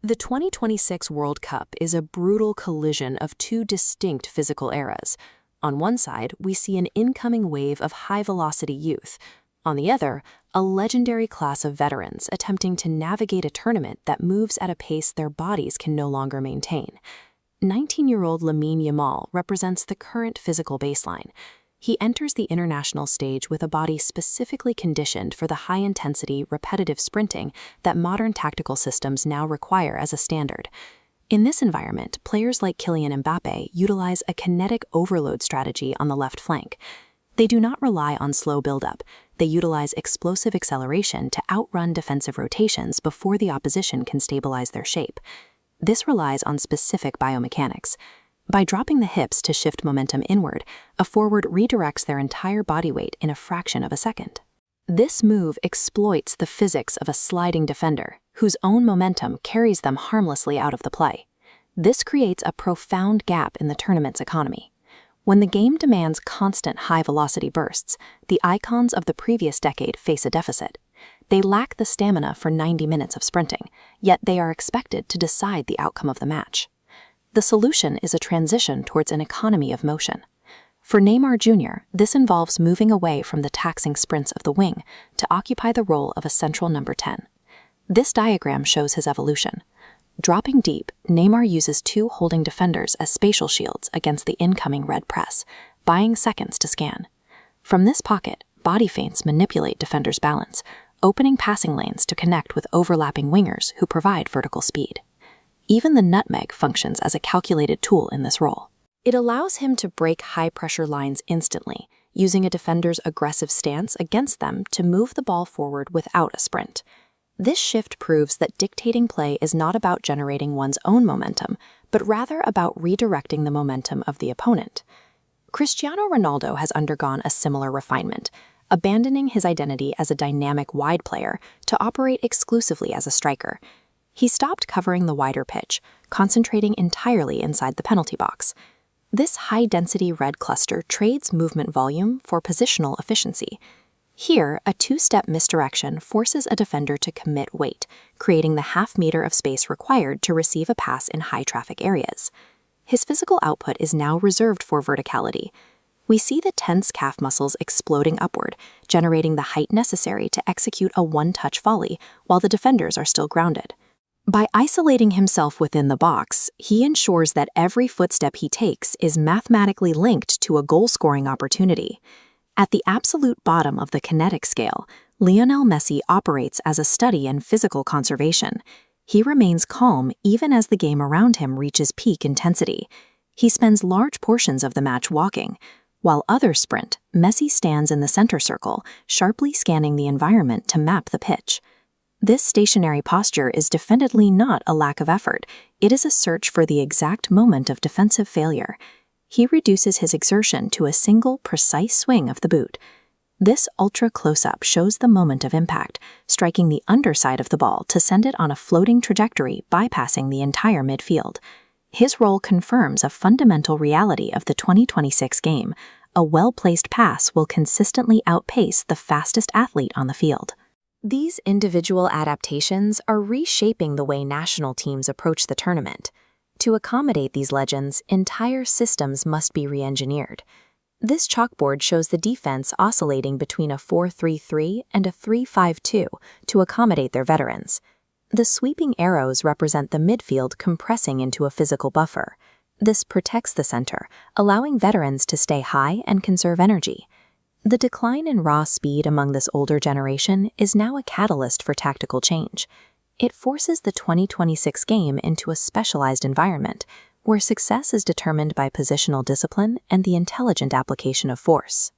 The 2026 World Cup is a brutal collision of two distinct physical eras. On one side, we see an incoming wave of high-velocity youth. On the other, a legendary class of veterans attempting to navigate a tournament that moves at a pace their bodies can no longer maintain. 19-year-old Lamine Yamal represents the current physical baseline. He enters the international stage with a body specifically conditioned for the high-intensity, repetitive sprinting that modern tactical systems now require as a standard. In this environment, players like Kylian Mbappe utilize a kinetic overload strategy on the left flank. They do not rely on slow buildup. They utilize explosive acceleration to outrun defensive rotations before the opposition can stabilize their shape. This relies on specific biomechanics. By dropping the hips to shift momentum inward, a forward redirects their entire body weight in a fraction of a second. This move exploits the physics of a sliding defender, whose own momentum carries them harmlessly out of the play. This creates a profound gap in the tournament's economy. When the game demands constant high-velocity bursts, the icons of the previous decade face a deficit. They lack the stamina for 90 minutes of sprinting, yet they are expected to decide the outcome of the match. The solution is a transition towards an economy of motion. For Neymar Jr., this involves moving away from the taxing sprints of the wing to occupy the role of a central number 10. This diagram shows his evolution. Dropping deep, Neymar uses two holding defenders as spatial shields against the incoming red press, buying seconds to scan. From this pocket, body feints manipulate defenders' balance, opening passing lanes to connect with overlapping wingers who provide vertical speed. Even the nutmeg functions as a calculated tool in this role. It allows him to break high-pressure lines instantly, using a defender's aggressive stance against them to move the ball forward without a sprint. This shift proves that dictating play is not about generating one's own momentum, but rather about redirecting the momentum of the opponent. Cristiano Ronaldo has undergone a similar refinement, abandoning his identity as a dynamic wide player to operate exclusively as a striker. He stopped covering the wider pitch, concentrating entirely inside the penalty box. This high-density red cluster trades movement volume for positional efficiency. Here, a two-step misdirection forces a defender to commit weight, creating the half-meter of space required to receive a pass in high-traffic areas. His physical output is now reserved for verticality. We see the tense calf muscles exploding upward, generating the height necessary to execute a one-touch volley while the defenders are still grounded. By isolating himself within the box, he ensures that every footstep he takes is mathematically linked to a goal-scoring opportunity. At the absolute bottom of the kinetic scale, Lionel Messi operates as a study in physical conservation. He remains calm even as the game around him reaches peak intensity. He spends large portions of the match walking. While others sprint, Messi stands in the center circle, sharply scanning the environment to map the pitch. This stationary posture is definitely not a lack of effort. It is a search for the exact moment of defensive failure. He reduces his exertion to a single, precise swing of the boot. This ultra close-up shows the moment of impact, striking the underside of the ball to send it on a floating trajectory, bypassing the entire midfield. His role confirms a fundamental reality of the 2026 game. A well-placed pass will consistently outpace the fastest athlete on the field. These individual adaptations are reshaping the way national teams approach the tournament. To accommodate these legends, entire systems must be re-engineered. This chalkboard shows the defense oscillating between a 4-3-3 and a 3-5-2 to accommodate their veterans. The sweeping arrows represent the midfield compressing into a physical buffer. This protects the center, allowing veterans to stay high and conserve energy. The decline in raw speed among this older generation is now a catalyst for tactical change. It forces the 2026 game into a specialized environment, where success is determined by positional discipline and the intelligent application of force.